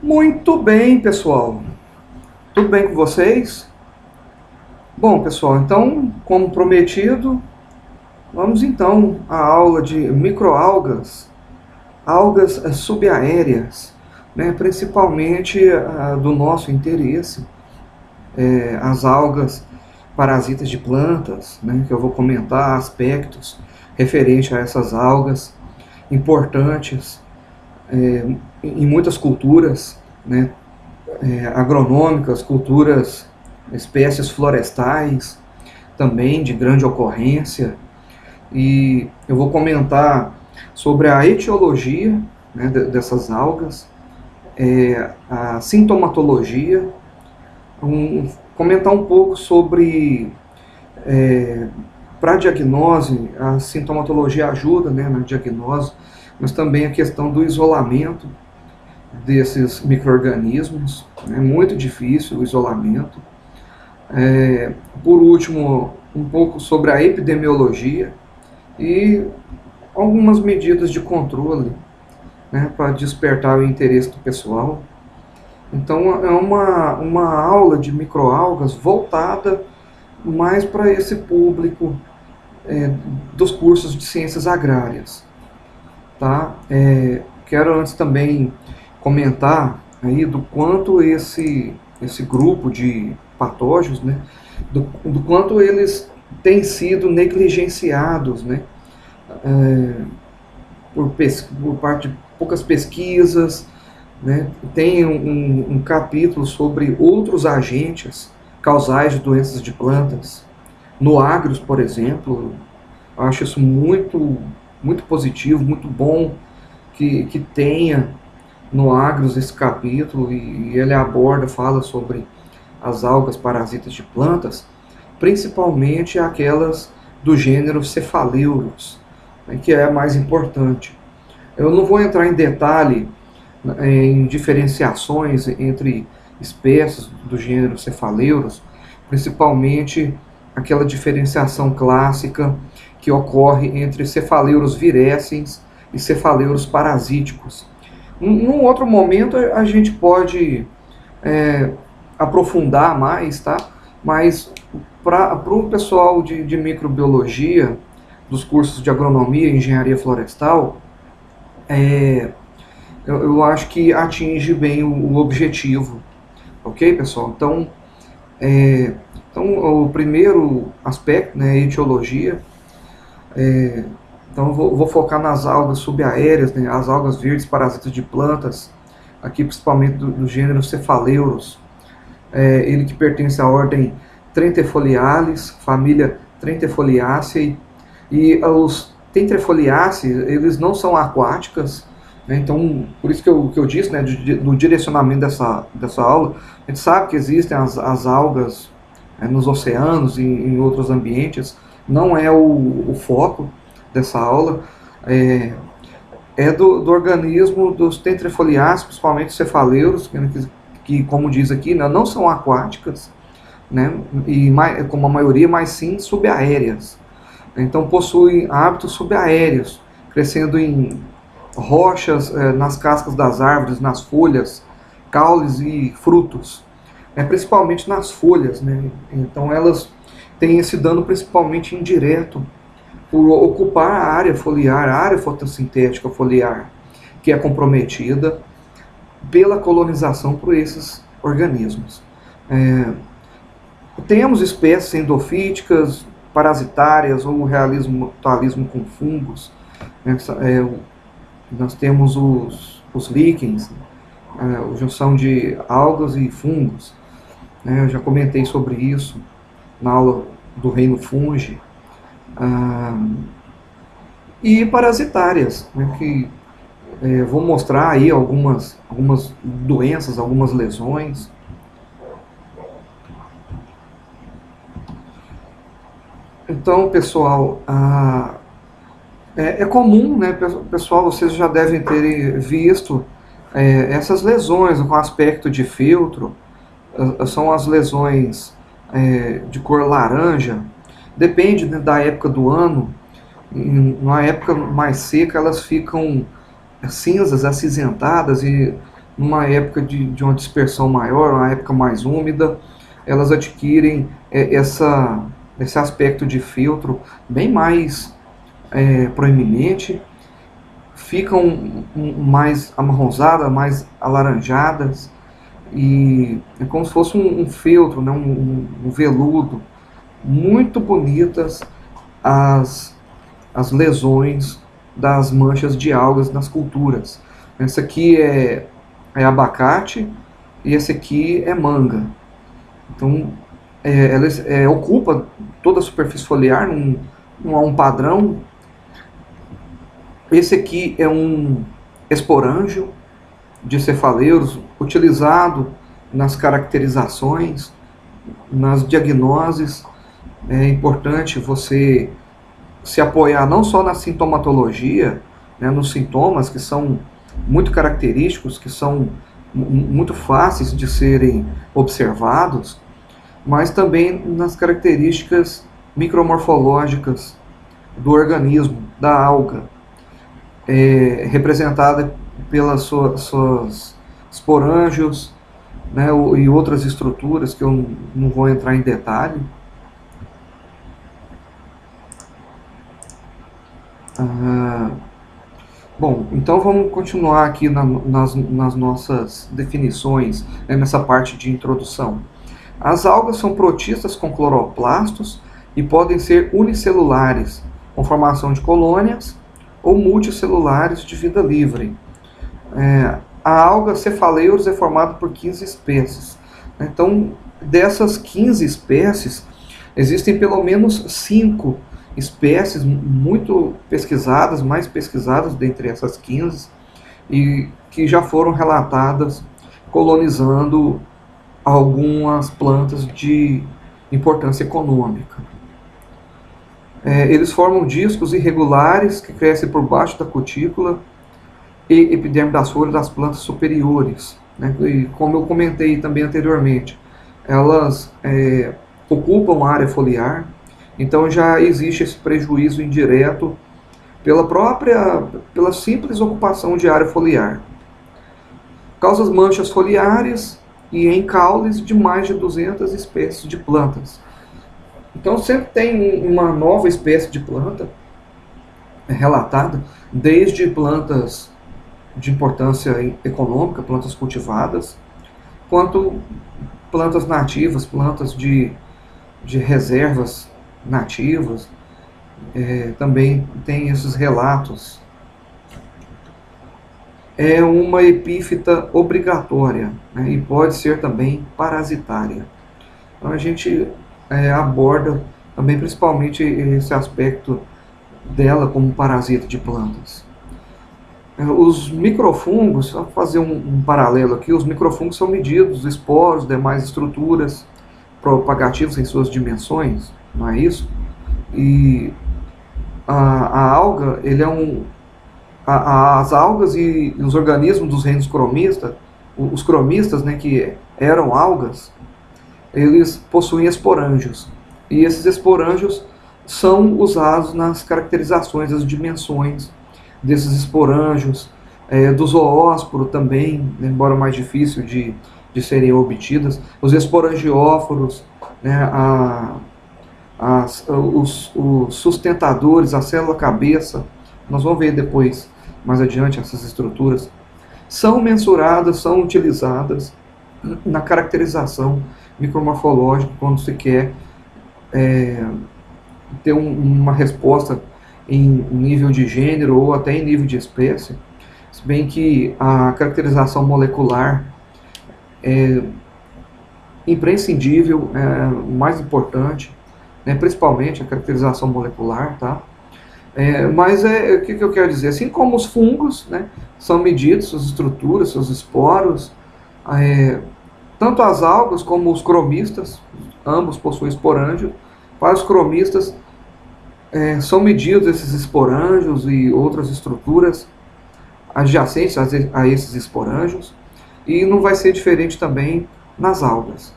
Muito bem, pessoal. Tudo bem com vocês? Bom, pessoal, então, como prometido, vamos então à aula de microalgas, algas subaéreas, né, principalmente do nosso interesse, as algas parasitas de plantas, né, que eu vou comentar aspectos referentes a essas algas importantes em muitas culturas, né, agronômicas, culturas, espécies florestais, também de grande ocorrência. E eu vou comentar sobre a etiologia, né, dessas algas, a sintomatologia, comentar um pouco sobre, para a diagnose, a sintomatologia ajuda, né, na diagnose, mas também a questão do isolamento desses micro-organismos. É muito difícil o isolamento. Por último, um pouco sobre a epidemiologia e algumas medidas de controle, né, para despertar o interesse do pessoal. Então, é uma aula de microalgas voltada mais para esse público dos cursos de ciências agrárias. Tá? Quero antes também comentar aí do quanto esse grupo de patógenos, né, do quanto eles têm sido negligenciados, né, por parte de poucas pesquisas, né. Tem um capítulo sobre outros agentes causais de doenças de plantas, no Agros, por exemplo. Eu acho isso muito positivo, muito bom que tenha no Agros esse capítulo, e ele aborda, fala sobre as algas parasitas de plantas, principalmente aquelas do gênero Cephaleuros, né, que é a mais importante. Eu não vou entrar em detalhe em diferenciações entre espécies do gênero Cephaleuros, principalmente aquela diferenciação clássica que ocorre entre Cephaleuros virescens e Cephaleuros parasíticos. Num outro momento a gente pode aprofundar mais, tá? Mas para o pessoal de microbiologia, dos cursos de agronomia e engenharia florestal, eu acho que atinge bem o objetivo, ok, pessoal? Então, o primeiro aspecto, né, é a etiologia. Então, eu vou focar nas algas subaéreas, né, as algas verdes parasitas de plantas, aqui principalmente do gênero Cephaleuros, ele que pertence à ordem Trentefoliales, família Trentefoliaceae, e os Trentefoliaceae, eles não são aquáticas, né? Então, por isso que eu disse, né, do direcionamento dessa aula, a gente sabe que existem as algas nos oceanos e em outros ambientes, não é o foco dessa aula. Do organismo dos Trentefoliaceae, principalmente cefaleiros, que, como diz aqui, né, não são aquáticas, né, e como a maioria, mas sim subaéreas. Então possuem hábitos subaéreos, crescendo em rochas, nas cascas das árvores, nas folhas, caules e frutos, principalmente nas folhas, né? Então elas têm esse dano principalmente indireto por ocupar a área foliar, a área fotossintética foliar, que é comprometida pela colonização por esses organismos. Temos espécies endofíticas, parasitárias ou realismo com fungos. Nós temos os líquens, junção de algas e fungos. Eu já comentei sobre isso na aula do reino fungi. E parasitárias, né, que vou mostrar aí algumas doenças, algumas lesões. Então, pessoal, é comum, né, pessoal, vocês já devem ter visto essas lesões com aspecto de feltro. São as lesões de cor laranja. Depende, né, da época do ano. Na época mais seca elas ficam cinzas, acinzentadas, e numa época de uma dispersão maior, uma época mais úmida, elas adquirem esse aspecto de filtro bem mais proeminente, ficam mais amarronzadas, mais alaranjadas, e é como se fosse um feltro, né, um veludo. Muito bonitas as lesões das manchas de algas nas culturas. Essa aqui é abacate e esse aqui é manga. Então, ela ocupa toda a superfície foliar, não há um padrão. Esse aqui é um esporângio de cefaleiros, utilizado nas caracterizações, nas diagnoses. É importante você se apoiar não só na sintomatologia, né, nos sintomas que são muito característicos, que são muito fáceis de serem observados, mas também nas características micromorfológicas do organismo, da alga, representada pelas suas esporângios, né, e outras estruturas que eu não vou entrar em detalhe. Bom, então vamos continuar aqui nas nossas definições, né, nessa parte de introdução. As algas são protistas com cloroplastos e podem ser unicelulares, com formação de colônias, ou multicelulares de vida livre. A alga Cephalaeurus é formada por 15 espécies. Então, dessas 15 espécies, existem pelo menos 5 espécies muito pesquisadas, mais pesquisadas dentre essas 15, e que já foram relatadas colonizando algumas plantas de importância econômica. Eles formam discos irregulares que crescem por baixo da cutícula e epiderme das folhas das plantas superiores, né? E como eu comentei também anteriormente, elas ocupam a área foliar, então já existe esse prejuízo indireto pela simples ocupação de área foliar. Causa manchas foliares e em caules de mais de 200 espécies de plantas. Então sempre tem uma nova espécie de planta relatada, desde plantas de importância econômica, plantas cultivadas, quanto plantas nativas, plantas de reservas nativas. Também tem esses relatos. É uma epífita obrigatória, né, e pode ser também parasitária. Então a gente aborda também principalmente esse aspecto dela como parasita de plantas. Os microfungos, só fazer um paralelo aqui, os microfungos são medidos, esporos, demais estruturas propagativas em suas dimensões, não é isso? E a alga, ele é as algas e os organismos dos reinos cromistas, os cromistas, né, que eram algas, eles possuem esporângios. E esses esporângios são usados nas caracterizações das dimensões desses esporângios, do zoósporo também, embora mais difícil de serem obtidas. Os esporangióforos, né, os sustentadores, a célula-cabeça, nós vamos ver depois, mais adiante, essas estruturas, são mensuradas, são utilizadas na caracterização micromorfológica, quando se quer ter uma resposta em nível de gênero ou até em nível de espécie, se bem que a caracterização molecular é imprescindível, é mais importante, né, principalmente a caracterização molecular, tá? Mas o que eu quero dizer? Assim como os fungos, né, são medidos, suas estruturas, seus esporos, tanto as algas como os cromistas, ambos possuem esporângios. Para os cromistas, são medidos esses esporângios e outras estruturas adjacentes a esses esporângios, e não vai ser diferente também nas algas.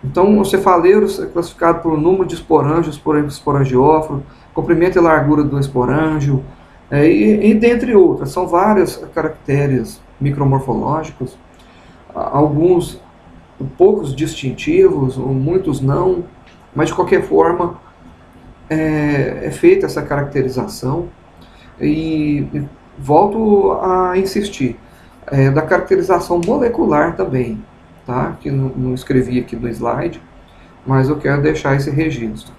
Então, o Cephalaeurus é classificado pelo número de esporângios por esporangióforo, comprimento e largura do esporângio, E dentre outras, são vários caracteres micromorfológicos, alguns poucos distintivos, muitos não, mas de qualquer forma é feita essa caracterização e volto a insistir, da caracterização molecular também, tá? Que não escrevi aqui no slide, mas eu quero deixar esse registro.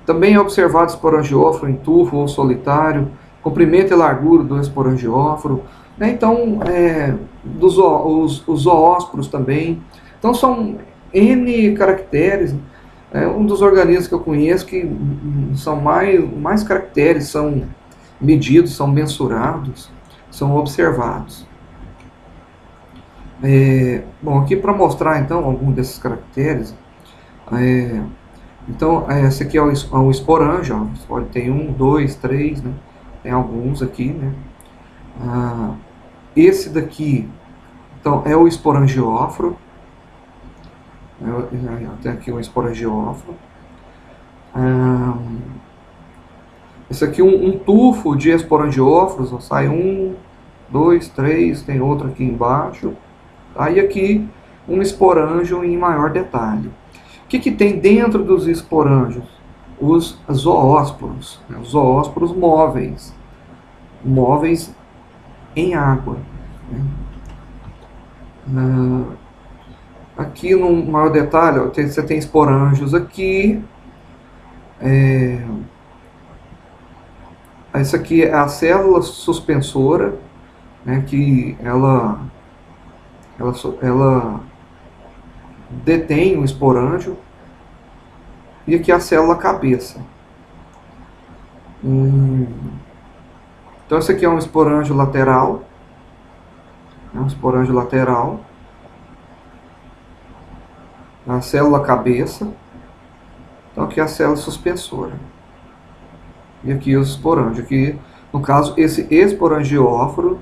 Também é observado esporangióforo em tufo ou solitário, comprimento e largura do esporangióforo, né? Então, os zoósporos também. Então, são N caracteres. Um dos organismos que eu conheço que são mais caracteres são medidos, são mensurados, são observados. Bom, aqui para mostrar então algum desses caracteres, então esse aqui é o esporângio, ó, tem 1, 2, 3, né? Tem alguns aqui, né? Esse daqui, então, é o esporangióforo. Tem aqui o esporangióforo. Esse aqui um tufo de esporangióforos, ó, sai 1, 2, 3, tem outro aqui embaixo. Aí aqui um esporângio em maior detalhe. O que tem dentro dos esporângios? Os zoósporos, né? Os zoósporos móveis em água, né? Aqui no maior detalhe, ó, você tem esporângios aqui. Essa aqui é a célula suspensora, né, que ela detém o esporângio. E aqui a célula cabeça. Então esse aqui é um esporângio lateral. A célula cabeça. Então aqui é a célula suspensora. E aqui os esporângios. Aqui, no caso, esse esporangióforo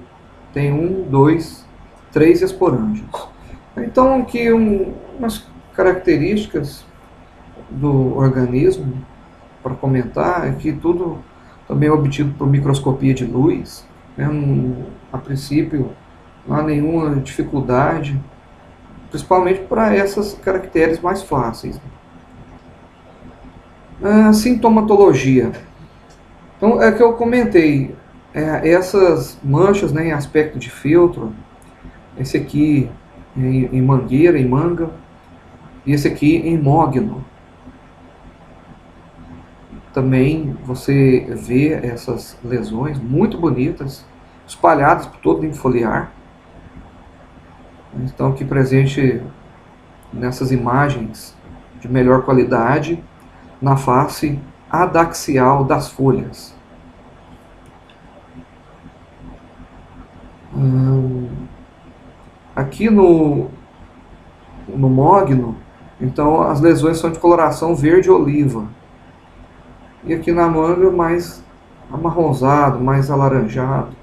tem 1, 2, 3 esporângios. Então aqui umas características do organismo para comentar é que tudo também é obtido por microscopia de luz, né? A princípio não há nenhuma dificuldade, principalmente para essas caracteres mais fáceis. Sintomatologia. Então, é que eu comentei, essas manchas, né, em aspecto de filtro, esse aqui em mangueira, em manga, e esse aqui em mogno. Também você vê essas lesões muito bonitas, espalhadas por todo o limbo foliar. Estão aqui presente nessas imagens de melhor qualidade, na face adaxial das folhas. Aqui no mogno, então as lesões são de coloração verde-oliva. E aqui na manga mais amarronzado, mais alaranjado.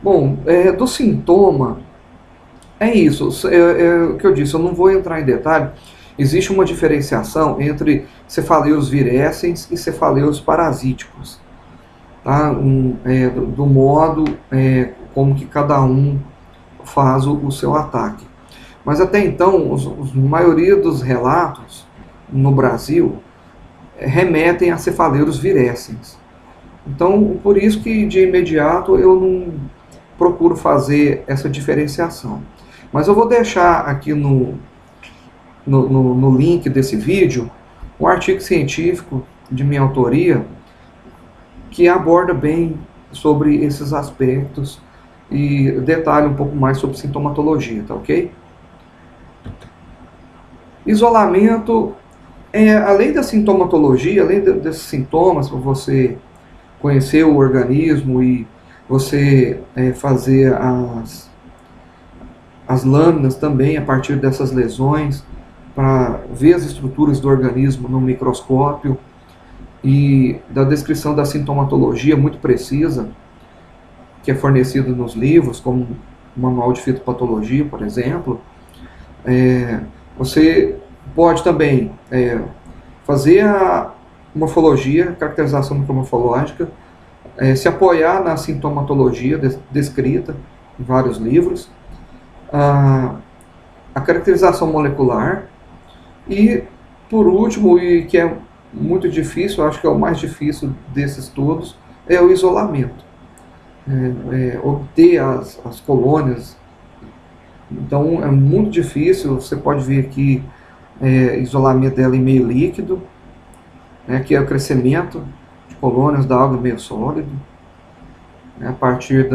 Bom, do sintoma, é isso. O que eu disse, eu não vou entrar em detalhe. Existe uma diferenciação entre cefaleiros virescens e cefaleiros parasíticos. Tá? Do modo como que cada um faz o seu ataque. Mas até então, a maioria dos relatos no Brasil remetem a cefaleiros virescens. Então, por isso que de imediato eu não procuro fazer essa diferenciação. Mas eu vou deixar aqui no link desse vídeo um artigo científico de minha autoria que aborda bem sobre esses aspectos e detalha um pouco mais sobre sintomatologia, tá ok? Isolamento, além da sintomatologia, além desses sintomas, para você conhecer o organismo e você fazer as lâminas também a partir dessas lesões, para ver as estruturas do organismo no microscópio e da descrição da sintomatologia muito precisa, que é fornecido nos livros, como o Manual de Fitopatologia, por exemplo. Você pode também fazer a morfologia, caracterização micromorfológica, se apoiar na sintomatologia descrita em vários livros, a caracterização molecular e, por último, e que é muito difícil, acho que é o mais difícil desses todos, é o isolamento. Obter as colônias. Então é muito difícil. Você pode ver aqui isolamento dela em meio líquido, que é o crescimento de colônias da alga em meio sólido, a partir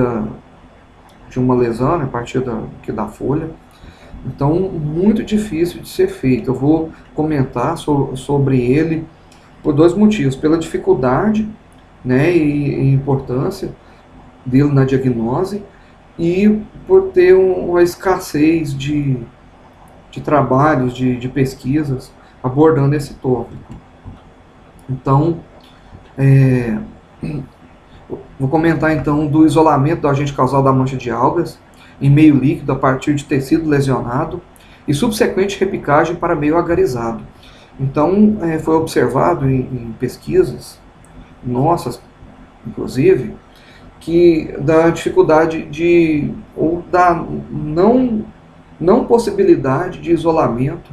de uma lesão, a partir da folha. Então, muito difícil de ser feito. Eu vou comentar sobre ele por dois motivos: pela dificuldade, e importância dele na diagnose, e por ter uma escassez de trabalhos, de pesquisas abordando esse tópico. Então, vou comentar então do isolamento do agente causal da mancha de algas em meio líquido a partir de tecido lesionado e subsequente repicagem para meio agarizado. Então, foi observado em pesquisas nossas, inclusive, que da dificuldade ou da não possibilidade de isolamento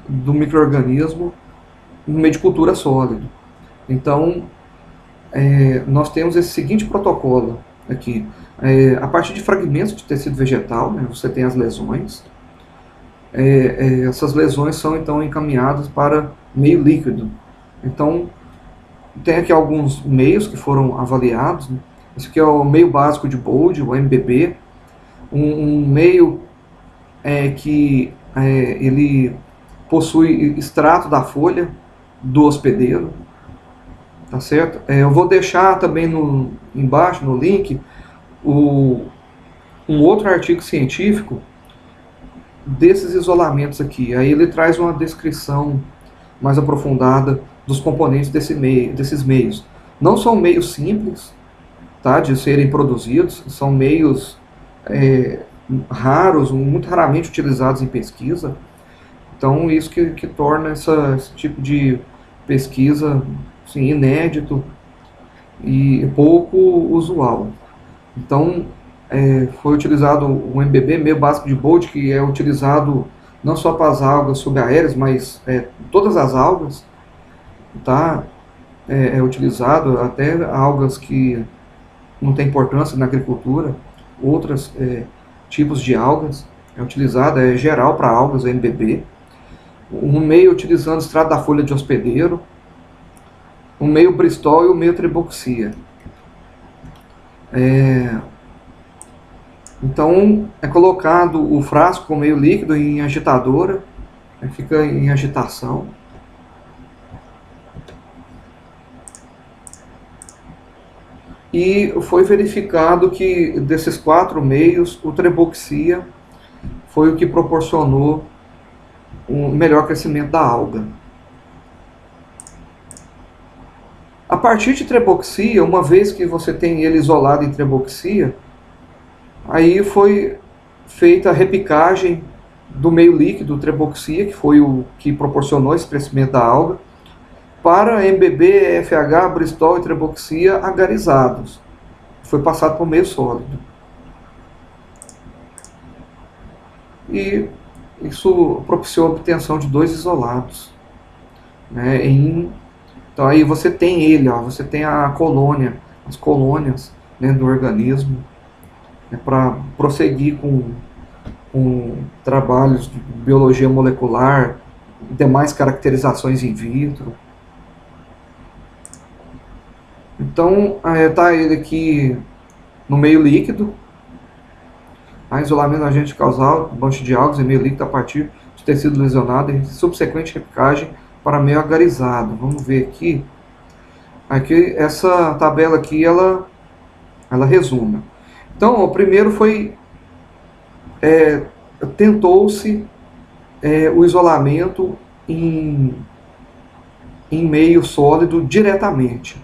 do micro-organismo no meio de cultura sólido. Então, nós temos esse seguinte protocolo aqui. A partir de fragmentos de tecido vegetal, você tem as lesões. Essas lesões são então encaminhadas para meio líquido. Então, tem aqui alguns meios que foram avaliados. Esse aqui é o meio básico de Bold, o MBB. Um meio que ele possui extrato da folha do hospedeiro. Tá certo? Eu vou deixar também embaixo, no link, um outro artigo científico desses isolamentos aqui. Aí ele traz uma descrição mais aprofundada dos componentes desses meios. Não são meios simples, tá, de serem produzidos, são meios raros, muito raramente utilizados em pesquisa. Então isso que torna esse tipo de pesquisa assim, inédito e pouco usual. Então, foi utilizado o MBB, meio básico de Bold, que é utilizado não só para as algas subaéreas, mas todas as algas, tá? É utilizado até algas que não têm importância na agricultura, outros tipos de algas, é utilizado, é geral para algas, o MBB. Um meio utilizando extrato da folha de hospedeiro, o meio Bristol e o meio Treboxia. Então, é colocado o frasco com meio líquido em agitadora, fica em agitação. E foi verificado que desses 4 meios, o Treboxia foi o que proporcionou um melhor crescimento da alga. A partir de Treboxia, uma vez que você tem ele isolado em Treboxia, aí foi feita a repicagem do meio líquido, Treboxia, que foi o que proporcionou esse crescimento da alga, para MBB, FH, Bristol e Treboxia agarizados. Foi passado para o meio sólido. E isso propiciou a obtenção de 2 isolados. Então aí você tem ele, você tem a colônia, as colônias dentro do organismo, para prosseguir com trabalhos de biologia molecular, demais caracterizações in vitro. Então, está ele aqui no meio líquido, isolamento do agente causal, mancha de algas em meio líquido a partir de tecido lesionado e subsequente repicagem para meio agarizado. Vamos ver aqui. Aqui essa tabela aqui, ela resume. Então, o primeiro foi tentou-se o isolamento em meio sólido diretamente.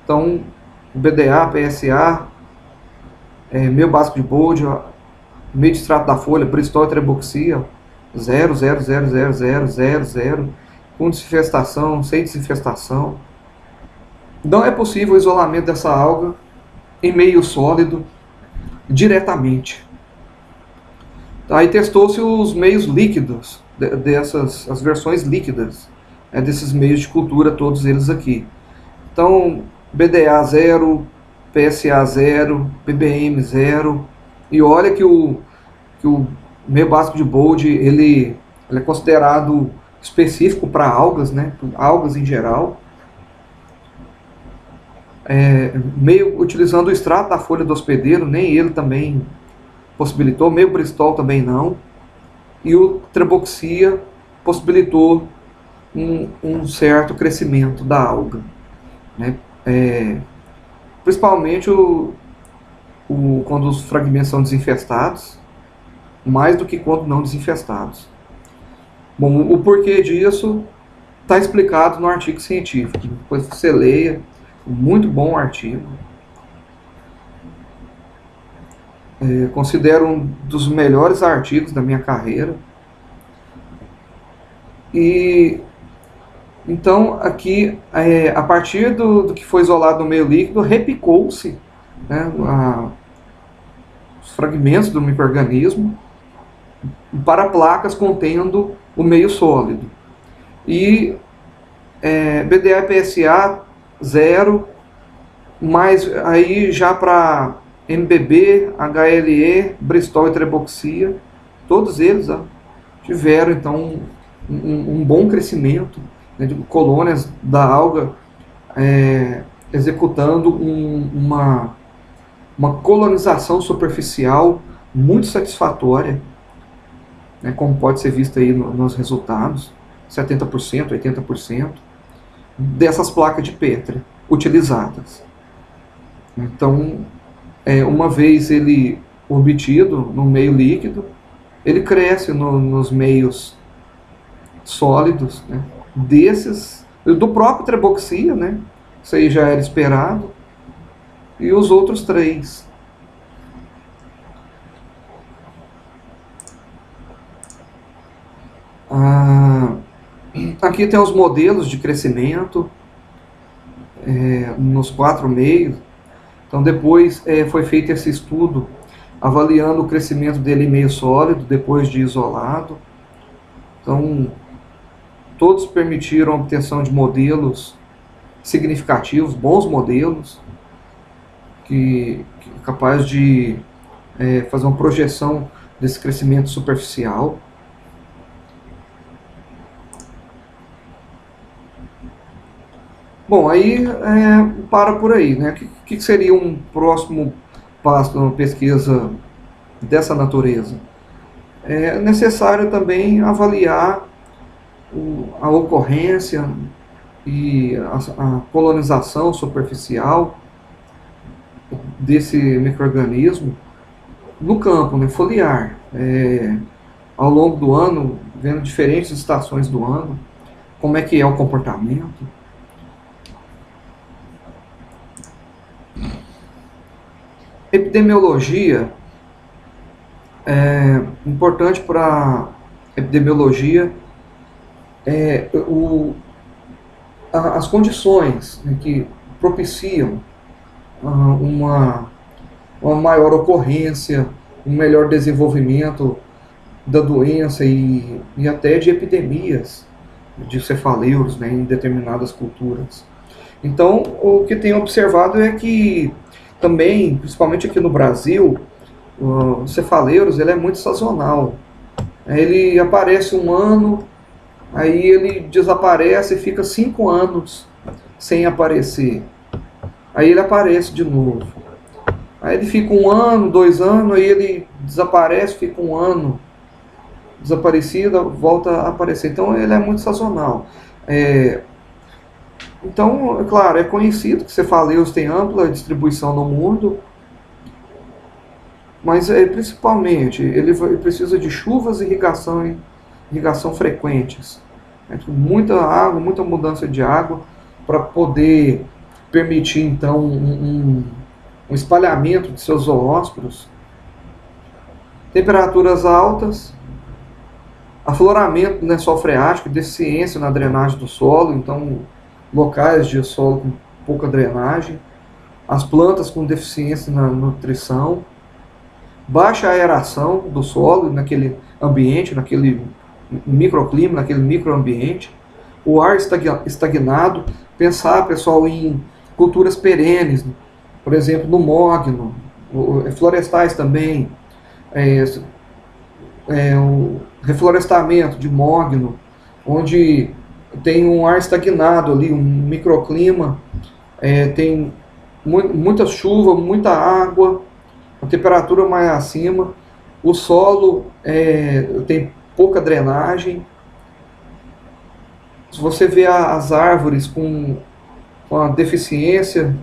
Então, o BDA, PSA, meio básico de Bold, meio de extrato da folha, Bristol e Treboxia, 0, 0, 0, 0, 0, 0, 0. com desinfestação, sem desinfestação. Não é possível o isolamento dessa alga em meio sólido diretamente. Aí testou-se os meios líquidos, as versões líquidas desses meios de cultura, todos eles aqui. Então, BDA 0, PSA 0, PBM 0, e olha que o meio básico de Bold, ele é considerado específico para algas, né? Algas em geral. Meio utilizando o extrato da folha do hospedeiro, nem ele também possibilitou, meio Bristol também não, e o Treboxia possibilitou um certo crescimento da alga, né? Principalmente quando os fragmentos são desinfestados, mais do que quando não desinfestados. Bom, o porquê disso está explicado no artigo científico, depois você leia, muito bom artigo. Considero um dos melhores artigos da minha carreira. E então aqui, a partir do que foi isolado no meio líquido, repicou-se, né, os fragmentos do micro-organismo para placas contendo o meio sólido. E BDA PSA 0, mas aí já para MBB, HLE, Bristol e Treboxia, todos eles tiveram então um bom crescimento, né, de colônias da alga executando uma colonização superficial muito satisfatória, né, como pode ser visto aí nos resultados, 70%, 80% dessas placas de Petri utilizadas. Então, uma vez ele obtido no meio líquido, ele cresce nos meios sólidos, né, do próprio Treboxia, né, isso aí já era esperado, e os outros três. Aqui tem os modelos de crescimento nos 4 meios. Então depois foi feito esse estudo avaliando o crescimento dele em meio sólido, depois de isolado. Então todos permitiram a obtenção de modelos significativos, bons modelos, que capaz de fazer uma projeção desse crescimento superficial. Bom, aí para por aí, né? O que seria um próximo passo numa pesquisa dessa natureza? É necessário também avaliar a ocorrência e a colonização superficial desse micro-organismo no campo, né, foliar, ao longo do ano, vendo diferentes estações do ano, como é que é o comportamento. Epidemiologia é importante para epidemiologia, as condições, né, que propiciam uma maior ocorrência, um melhor desenvolvimento da doença e até de epidemias de cefaleiros, né, em determinadas culturas. Então, o que tenho observado é que também, principalmente aqui no Brasil, o cefaleiros ele é muito sazonal. Ele aparece um ano, aí ele desaparece e fica 5 anos sem aparecer. Aí ele aparece de novo. Aí ele fica 1 ano, 2 anos, aí ele desaparece, fica 1 ano desaparecido, volta a aparecer. Então ele é muito sazonal. Então, é claro, é conhecido que cefaleiros têm ampla distribuição no mundo, mas principalmente ele precisa de chuvas e irrigação frequentes. Muita água, muita mudança de água para poder permitir então um espalhamento de seus zoósporos. Temperaturas altas, afloramento do lençol freático, deficiência na drenagem do solo, então locais de solo com pouca drenagem, as plantas com deficiência na nutrição, baixa aeração do solo naquele ambiente, naquele microclima, naquele microambiente, o ar estagnado, pensar, pessoal, em culturas perenes, por exemplo, no mogno, florestais também, o reflorestamento de mogno, onde tem um ar estagnado ali, um microclima, tem muita chuva, muita água, a temperatura mais acima, o solo tem pouca drenagem. Se você vê as árvores com a deficiência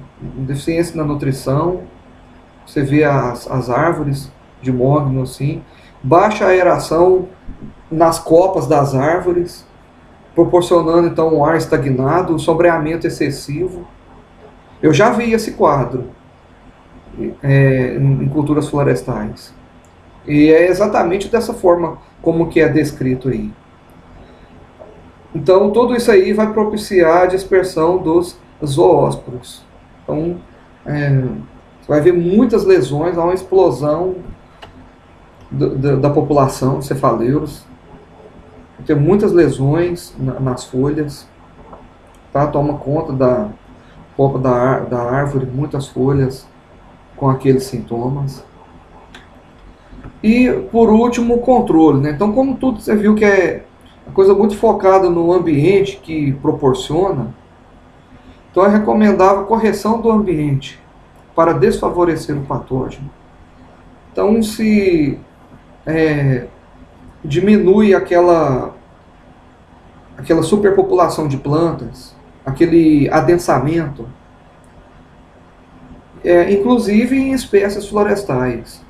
na nutrição, você vê as árvores de mogno assim, baixa aeração nas copas das árvores, proporcionando então um ar estagnado, um sombreamento excessivo. Eu já vi esse quadro em culturas florestais. E é exatamente dessa forma como que é descrito aí. Então, tudo isso aí vai propiciar a dispersão dos zoósporos. Então, você vai ver muitas lesões, há uma explosão da população de cefaleiros. Tem muitas lesões nas folhas, tá? Toma conta da copa da árvore, muitas folhas com aqueles sintomas. E, por último, o controle, né? Então, como tudo você viu que é uma coisa muito focada no ambiente que proporciona, então é recomendável correção do ambiente para desfavorecer o patógeno. Então, se diminui aquela superpopulação de plantas, aquele adensamento, inclusive em espécies florestais.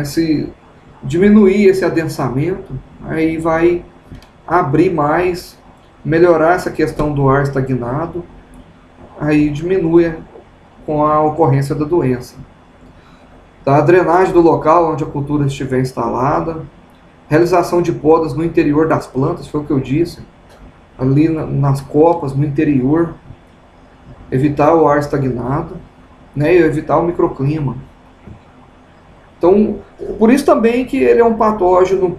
Se diminuir esse adensamento, aí vai abrir mais, melhorar essa questão do ar estagnado, aí diminui com a ocorrência da doença. A drenagem do local onde a cultura estiver instalada, realização de podas no interior das plantas, foi o que eu disse, ali nas copas, no interior, evitar o ar estagnado, né, e evitar o microclima. Então, por isso também que ele é um patógeno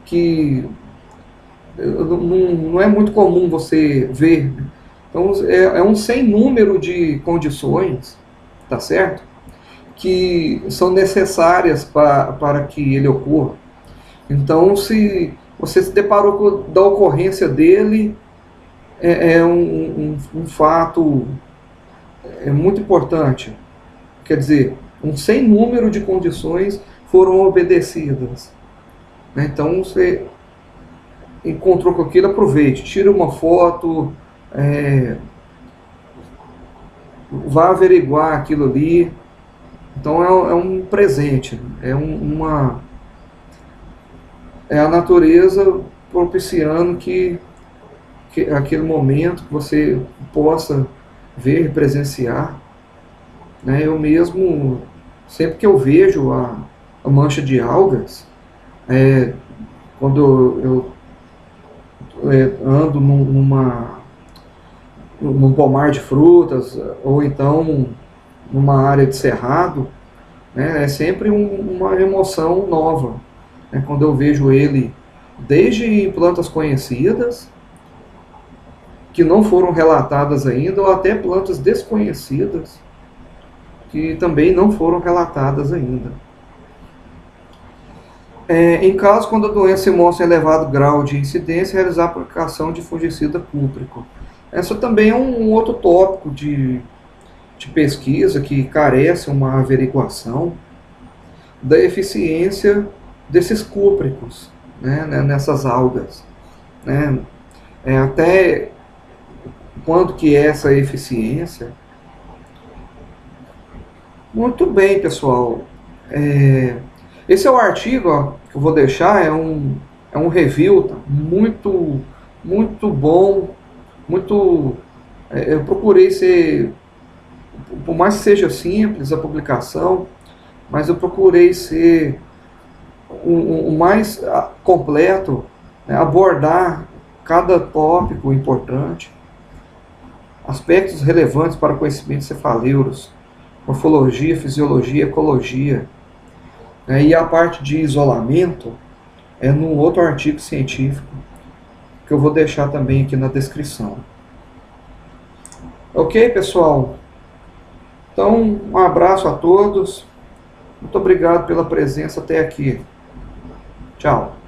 que não é muito comum você ver. Então, é um sem número de condições, tá certo? Que são necessárias para que ele ocorra. Então, se você se deparou com da ocorrência dele, um fato muito importante. Quer dizer, um sem número de condições foram obedecidas. Então, você encontrou com aquilo, aproveite, tire uma foto, vá averiguar aquilo ali. Então, é um presente, é a natureza propiciando que aquele momento que você possa ver, presenciar. Né? Eu mesmo, sempre que eu vejo a mancha de algas, quando eu ando num pomar de frutas, ou então numa área de cerrado, né? É sempre uma emoção nova, né? Quando eu vejo ele desde plantas conhecidas, que não foram relatadas ainda, ou até plantas desconhecidas, que também não foram relatadas ainda. Em caso quando a doença mostra elevado grau de incidência, realizar a aplicação de fungicida cúprico. Essa também é um outro tópico de pesquisa que carece uma averiguação da eficiência desses cúpricos, né, nessas algas. Né? Até quando que é essa eficiência? Muito bem, pessoal. Esse é o artigo que eu vou deixar, é um review, tá? Muito bom, eu procurei ser, por mais que seja simples a publicação, mas eu procurei ser o mais completo, né, abordar cada tópico importante, aspectos relevantes para o conhecimento de cefaleiros, morfologia, fisiologia, ecologia, né, e a parte de isolamento é num outro artigo científico que eu vou deixar também aqui na descrição. Ok, pessoal? Então, um abraço a todos. Muito obrigado pela presença até aqui. Tchau.